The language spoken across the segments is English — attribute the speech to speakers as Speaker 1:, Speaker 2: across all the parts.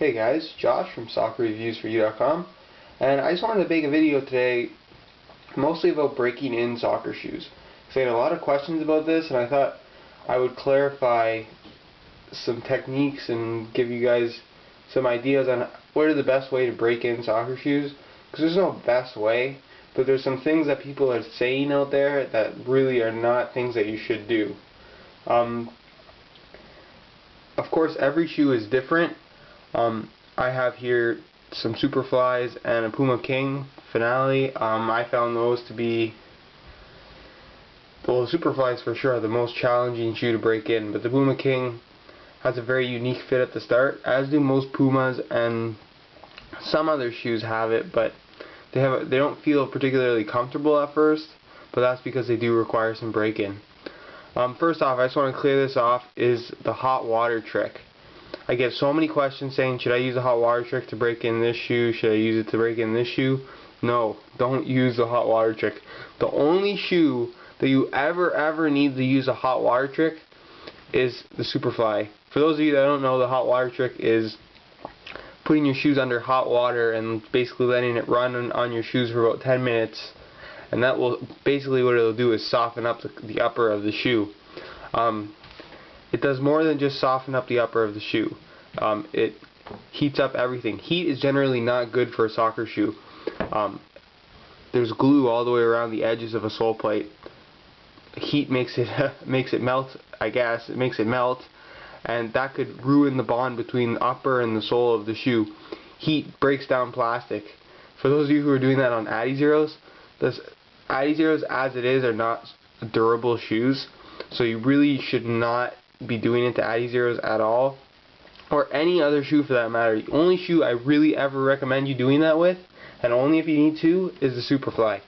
Speaker 1: Hey guys, Josh from SoccerReviewsForYou.com, and I just wanted to make a video today mostly about breaking in soccer shoes. I had a lot of questions about this, and I thought I would clarify some techniques and give you guys some ideas on what are the best way to break in soccer shoes, because there's no best way, but there's some things that people are saying out there that really are not things that you should do. Of course, every shoe is different. I have here some Superflies and a Puma King Finale. I found those to be, well, the Superflies for sure are the most challenging shoe to break in, but the Puma King has a very unique fit at the start, as do most Pumas, and some other shoes have it, but they don't feel particularly comfortable at first, but that's because they do require some break-in. First off, I just want to clear this off, is the hot water trick. I get so many questions saying, should I use the hot water trick to break in this shoe? Should I use it to break in this shoe? No, don't use the hot water trick. The only shoe that you ever need to use a hot water trick is the Superfly. For those of you that don't know, the hot water trick is putting your shoes under hot water and basically letting it run on your shoes for about 10 minutes. And that will, basically what it'll do is soften up the upper of the shoe. It does more than just soften up the upper of the shoe. It heats up everything. Heat is generally not good for a soccer shoe. There's glue all the way around the edges of a sole plate. Heat makes it melt, I guess. It makes it melt, and that could ruin the bond between the upper and the sole of the shoe. Heat breaks down plastic. For those of you who are doing that on Adizeros, Adizeros as it is are not durable shoes, so you really should not be doing it to Adizeros at all, or any other shoe for that matter. The only shoe I really ever recommend you doing that with, and only if you need to, is the Superfly.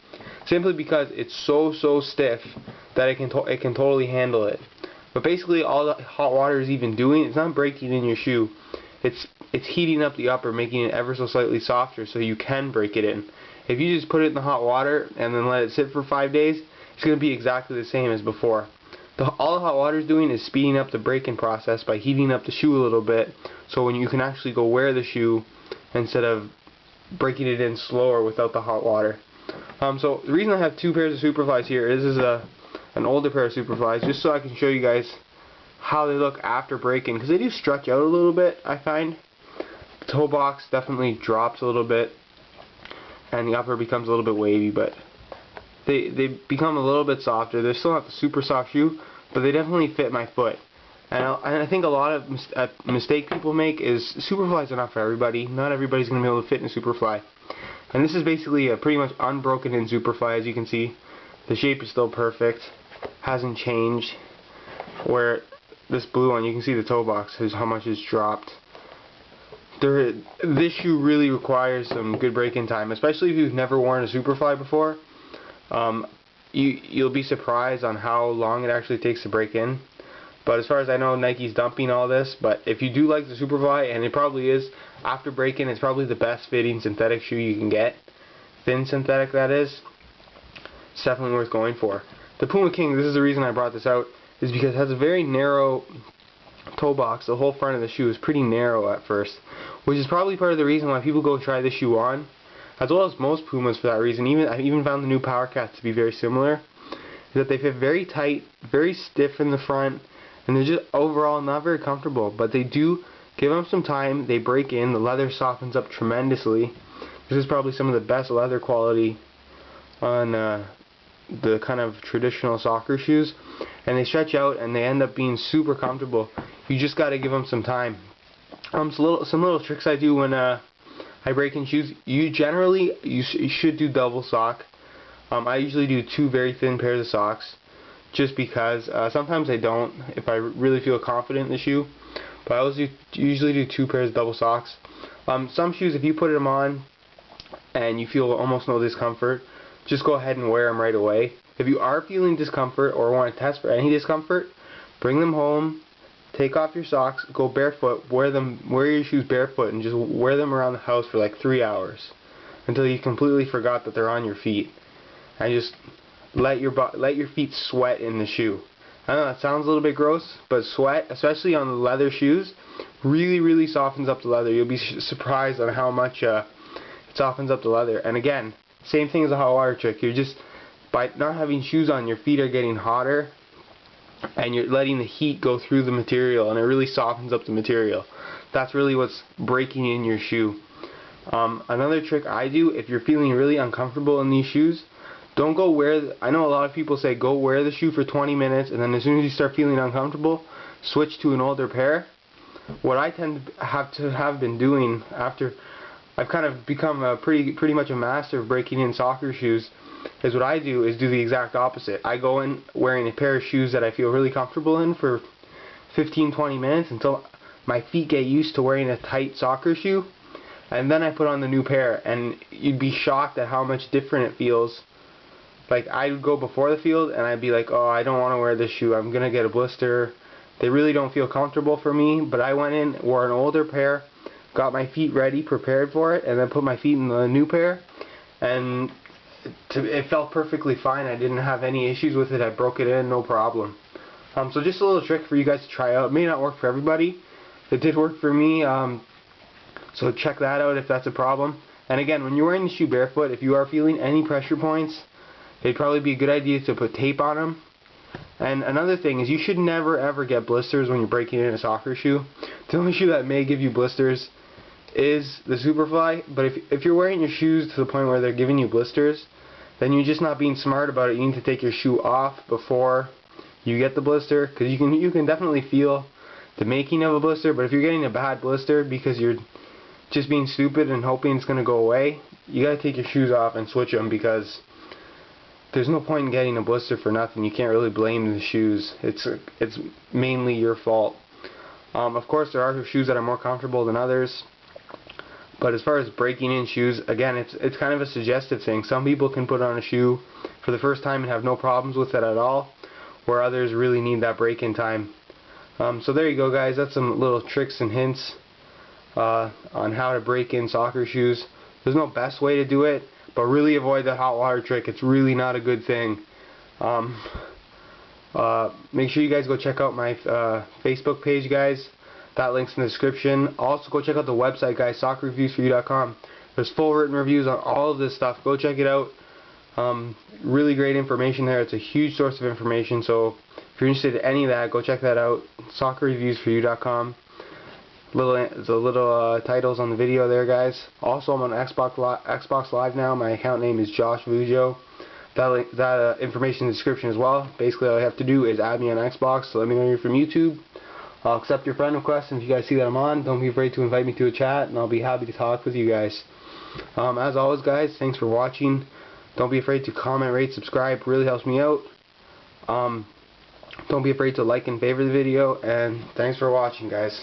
Speaker 1: Simply because it's so stiff that it can totally handle it. But basically all the hot water is even doing, it's not breaking in your shoe. It's heating up the upper, making it ever so slightly softer so you can break it in. If you just put it in the hot water and then let it sit for 5 days, it's going to be exactly the same as before. All the hot water is doing is speeding up the break-in process by heating up the shoe a little bit, so when you can actually go wear the shoe instead of breaking it in slower without the hot water. So the reason I have two pairs of Superflies here is an older pair of Superflies, just so I can show you guys how they look after break-in, because they do stretch out a little bit, I find. The toe box definitely drops a little bit, and the upper becomes a little bit wavy, but they become a little bit softer. They're still not the super soft shoe, but they definitely fit my foot. And I think a lot of mistake people make is Superflies are not for everybody. Not everybody's going to be able to fit in a Superfly. And this is basically a pretty much unbroken in Superfly, as you can see. The shape is still perfect, hasn't changed. Where this blue one, you can see the toe box is how much it's dropped. This shoe really requires some good break-in time, especially if you've never worn a Superfly before. You'll be surprised on how long it actually takes to break in. But as far as I know, Nike's dumping all this. But if you do like the Superfly, and it probably is, after break-in, it's probably the best fitting synthetic shoe you can get. Thin synthetic, that is. It's definitely worth going for. The Puma King, this is the reason I brought this out, is because it has a very narrow toe box. The whole front of the shoe is pretty narrow at first, which is probably part of the reason why people go try this shoe on, as well as most Pumas for that reason. I've even found the new Power Cats to be very similar, that they fit very tight, very stiff in the front, and they're just overall not very comfortable. But they do give them some time, they break in, the leather softens up tremendously. This is probably some of the best leather quality on the kind of traditional soccer shoes, and they stretch out and they end up being super comfortable. You just got to give them some time. Some little tricks I do when I break in shoes. You should do double sock. I usually do 2 very thin pairs of socks, just because sometimes I don't if I really feel confident in the shoe, but I usually do 2 pairs of double socks. Some shoes, if you put them on and you feel almost no discomfort, just go ahead and wear them right away. If you are feeling discomfort or want to test for any discomfort, bring them home, take off your socks, go barefoot, wear your shoes barefoot, and just wear them around the house for like 3 hours until you completely forgot that they're on your feet. And just let your feet sweat in the shoe. I know that sounds a little bit gross, but sweat, especially on the leather shoes, really softens up the leather. You'll be surprised on how much it softens up the leather. And again, same thing as a hot water trick. You're just, by not having shoes on, your feet are getting hotter, and you're letting the heat go through the material, and it really softens up the material. That's really what's breaking in your shoe. Another trick I do, if you're feeling really uncomfortable in these shoes, don't go wear, I know a lot of people say go wear the shoe for 20 minutes, and then as soon as you start feeling uncomfortable, switch to an older pair. What I tend to have been doing after I've kind of become pretty much a master of breaking in soccer shoes, is what I do is do the exact opposite. I go in wearing a pair of shoes that I feel really comfortable in for 15-20 minutes until my feet get used to wearing a tight soccer shoe, and then I put on the new pair, and you'd be shocked at how much different it feels. Like, I would go before the field and I'd be like, oh, I don't want to wear this shoe, I'm gonna get a blister, they really don't feel comfortable for me. But I went in, wore an older pair, got my feet ready, prepared for it, and then put my feet in the new pair, and it felt perfectly fine. I didn't have any issues with it. I broke it in, no problem. So just a little trick for you guys to try out. It may not work for everybody. It did work for me, so check that out if that's a problem. And again, when you're wearing the shoe barefoot, if you are feeling any pressure points, it'd probably be a good idea to put tape on them. And another thing is, you should never ever get blisters when you're breaking in a soccer shoe. The only shoe that may give you blisters is the Superfly, but if you're wearing your shoes to the point where they're giving you blisters, then you're just not being smart about it. You need to take your shoe off before you get the blister, because you can definitely feel the making of a blister. But if you're getting a bad blister because you're just being stupid and hoping it's going to go away, you gotta take your shoes off and switch them, because there's no point in getting a blister for nothing. You can't really blame the shoes. It's mainly your fault. Of course, there are shoes that are more comfortable than others, but as far as breaking in shoes, again, it's kind of a suggestive thing. Some people can put on a shoe for the first time and have no problems with it at all, where others really need that break-in time. So there you go, guys. That's some little tricks and hints on how to break in soccer shoes. There's no best way to do it, but really avoid the hot water trick. It's really not a good thing. Make sure you guys go check out my Facebook page, guys. That link's in the description. Also, go check out the website, guys, soccerreviewsforyou.com. There's full written reviews on all of this stuff. Go check it out. Really great information there. It's a huge source of information. So if you're interested in any of that, go check that out. soccerreviewsforyou.com. The little titles on the video there, guys. Also, I'm on Xbox Live now. My account name is Josh Vujo. That information in the description as well. Basically, all you have to do is add me on Xbox. So let me know you're from YouTube. I'll accept your friend request, and if you guys see that I'm on, don't be afraid to invite me to a chat, and I'll be happy to talk with you guys. As always, guys, thanks for watching. Don't be afraid to comment, rate, subscribe. It really helps me out. Don't be afraid to like and favor the video, and thanks for watching, guys.